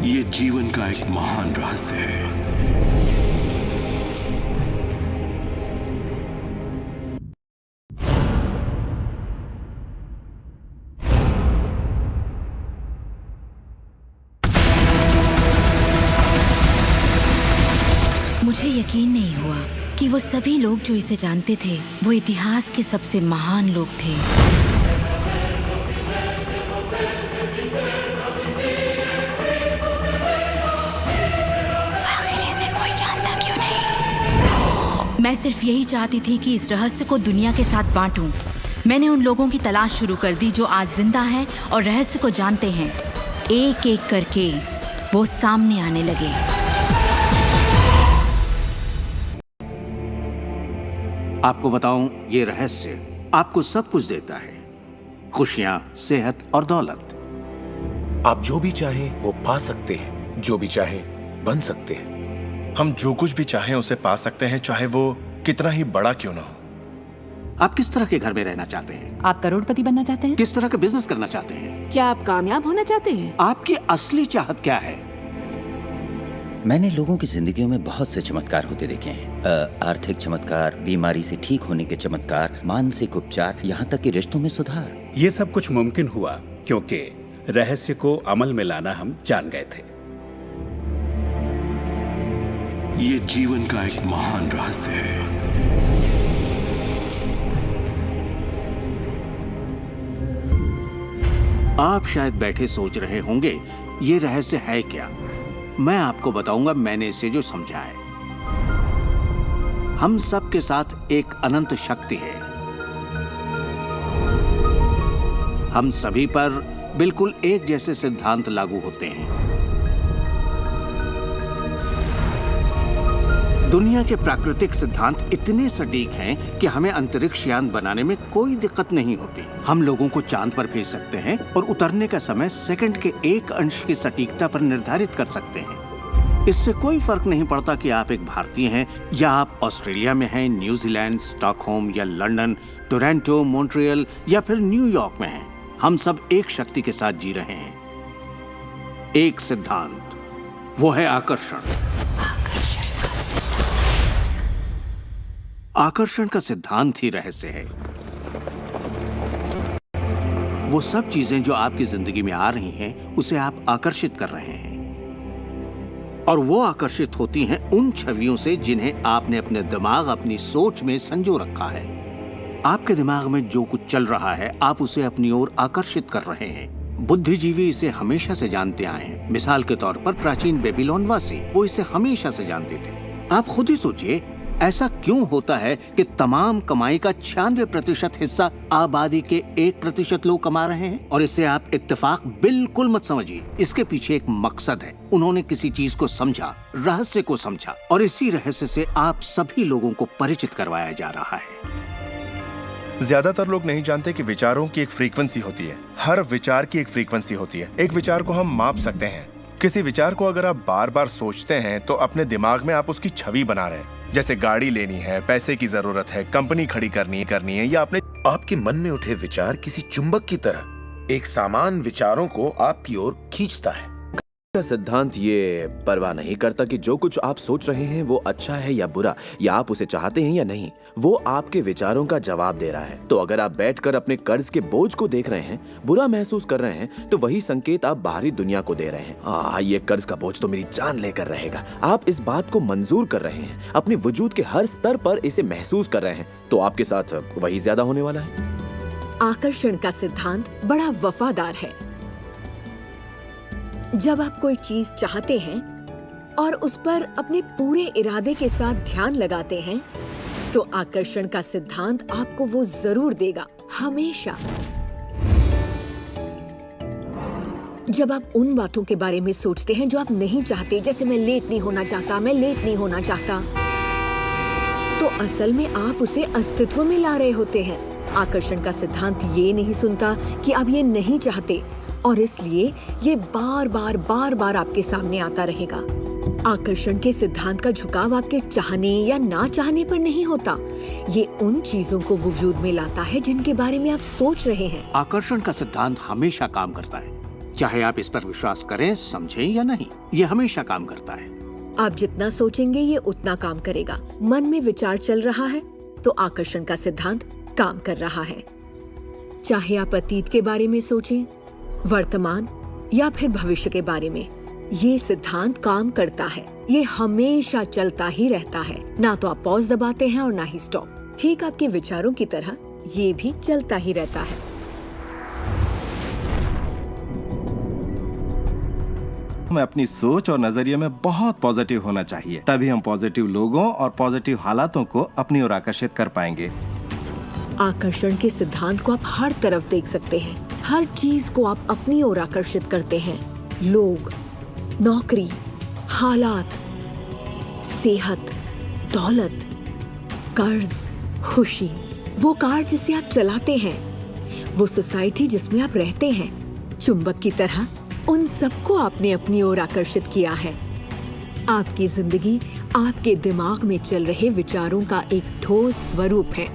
ये जीवन का एक महान रहस्य है। मुझे यकीन नहीं हुआ कि वो सभी लोग जो इसे जानते थे वो इतिहास के सबसे महान लोग थे। आखिर इसे कोई जानता क्यों नहीं? मैं सिर्फ यही चाहती थी कि इस रहस्य को दुनिया के साथ बांटूं। मैंने उन लोगों की तलाश शुरू कर दी जो आज जिंदा हैं और रहस्य को जानते हैं। एक एक करके वो सामने आने लगे। आपको बताऊं, ये रहस्य आपको सब कुछ देता है, खुशियां, सेहत और दौलत। आप जो भी चाहें वो पा सकते हैं, जो भी चाहें बन सकते हैं। हम जो कुछ भी चाहें उसे पा सकते हैं, चाहे वो कितना ही बड़ा क्यों ना हो। आप किस तरह के घर में रहना चाहते हैं? आप करोड़पति बनना चाहते हैं? किस तरह का बिजनेस करना चाहते हैं? क्या आप कामयाब होना चाहते हैं? आपकी असली चाहत क्या है? मैंने लोगों की जिंदगियों में बहुत से चमत्कार होते देखे हैं। आर्थिक चमत्कार, बीमारी से ठीक होने के चमत्कार, मानसिक उपचार, यहाँ तक कि रिश्तों में सुधार। ये सब कुछ मुमकिन हुआ क्योंकि रहस्य को अमल में लाना हम जान गए थे। ये जीवन का एक महान रहस्य है। आप शायद बैठे सोच रहे होंगे, ये रहस्य है क्या? मैं आपको बताऊंगा मैंने इसे जो समझा है। हम सब के साथ एक अनंत शक्ति है। हम सभी पर बिल्कुल एक जैसे सिद्धांत लागू होते हैं। दुनिया के प्राकृतिक सिद्धांत इतने सटीक हैं कि हमें अंतरिक्ष यान बनाने में कोई दिक्कत नहीं होती। हम लोगों को चांद पर भेज सकते हैं और उतरने का समय सेकंड के 1 अंश की सटीकता पर निर्धारित कर सकते हैं। इससे कोई फर्क नहीं पड़ता कि आप एक भारतीय हैं या आप ऑस्ट्रेलिया में हैं, न्यूजीलैंड, स्टॉकहोम या लंदन, टोरंटो, मॉन्ट्रियल या फिर न्यूयॉर्क में हैं। हम सब एक शक्ति के साथ जी रहे हैं, एक सिद्धांत, वो है आकर्षण। आकर्षण का सिद्धांत ही रहस्य है। वो सब चीजें जो आपकी जिंदगी में आ रही हैं, उसे आप आकर्षित कर रहे हैं, और वो आकर्षित होती हैं उन छवियों से जिन्हें आपने अपने दिमाग, अपनी सोच में संजो रखा है। आपके दिमाग में जो कुछ चल रहा है, आप उसे अपनी ओर आकर्षित कर रहे हैं। बुद्धिजीवी इसे हमेशा से जानते आए हैं। मिसाल के तौर पर प्राचीन बेबीलोन वासी, वो इसे हमेशा से जानते थे। आप खुद ही सोचिए, ऐसा क्यों होता है कि तमाम कमाई का 96% हिस्सा आबादी के 1% लोग कमा रहे हैं? और इसे आप इत्तेफाक बिल्कुल मत समझिए, इसके पीछे एक मकसद है। उन्होंने किसी चीज को समझा, रहस्य को समझा, और इसी रहस्य से आप सभी लोगों को परिचित करवाया जा रहा है। ज्यादातर लोग नहीं जानते कि विचारों की एक फ्रीक्वेंसी होती है। हर विचार की एक फ्रीक्वेंसी होती है। एक विचार को हम माप सकते हैं। किसी विचार को अगर आप बार बार सोचते हैं तो अपने दिमाग में आप उसकी छवि बना रहे हैं। जैसे गाड़ी लेनी है, पैसे की जरूरत है, कंपनी खड़ी करनी है या अपने आपके मन में उठे विचार किसी चुंबक की तरह एक सामान विचारों को आपकी ओर खींचता है। का सिद्धांत ये परवाह नहीं करता कि जो कुछ आप सोच रहे हैं वो अच्छा है या बुरा, या आप उसे चाहते हैं या नहीं। वो आपके विचारों का जवाब दे रहा है। तो अगर आप बैठकर अपने कर्ज के बोझ को देख रहे हैं, बुरा महसूस कर रहे हैं, तो वही संकेत आप बाहरी दुनिया को दे रहे हैं। ये कर्ज का बोझ तो मेरी जान लेकर रहेगा। आप इस बात को मंजूर कर रहे हैं, अपने वजूद के हर स्तर पर इसे महसूस कर रहे हैं, तो आपके साथ वही ज्यादा होने वाला है। आकर्षण का सिद्धांत बड़ा वफादार है। जब आप कोई चीज चाहते हैं और उस पर अपने पूरे इरादे के साथ ध्यान लगाते हैं, तो आकर्षण का सिद्धांत आपको वो जरूर देगा, हमेशा। जब आप उन बातों के बारे में सोचते हैं जो आप नहीं चाहते, जैसे मैं लेट नहीं होना चाहता, मैं लेट नहीं होना चाहता, तो असल में आप उसे अस्तित्व में ला रहे होते हैं। आकर्षण का सिद्धांत ये नहीं सुनता कि आप ये नहीं चाहते, और इसलिए ये बार बार आपके सामने आता रहेगा। आकर्षण के सिद्धांत का झुकाव आपके चाहने या ना चाहने पर नहीं होता। ये उन चीजों को वजूद में लाता है जिनके बारे में आप सोच रहे हैं। आकर्षण का सिद्धांत हमेशा काम करता है। चाहे आप इस पर विश्वास करें, समझें या नहीं, ये हमेशा काम करता है। आप जितना सोचेंगे ये उतना काम करेगा। मन में विचार चल रहा है तो आकर्षण का सिद्धांत काम कर रहा है। चाहे आप अतीत के बारे में सोचें, वर्तमान या फिर भविष्य के बारे में, ये सिद्धांत काम करता है। ये हमेशा चलता ही रहता है। ना तो आप पॉज दबाते हैं और ना ही स्टॉप। ठीक आपके विचारों की तरह ये भी चलता ही रहता है। हमें अपनी सोच और नजरिए में बहुत पॉजिटिव होना चाहिए, तभी हम पॉजिटिव लोगों और पॉजिटिव हालातों को अपनी ओर आकर्षित कर पाएंगे। आकर्षण के सिद्धांत को आप हर तरफ देख सकते हैं। हर चीज को आप अपनी ओर आकर्षित करते हैं। लोग, नौकरी, हालात, सेहत, दौलत, कर्ज, खुशी, वो कार जिसे आप चलाते हैं, वो सोसाइटी जिसमें आप रहते हैं, चुंबक की तरह उन सबको आपने अपनी ओर आकर्षित किया है। आपकी जिंदगी आपके दिमाग में चल रहे विचारों का एक ठोस स्वरूप है।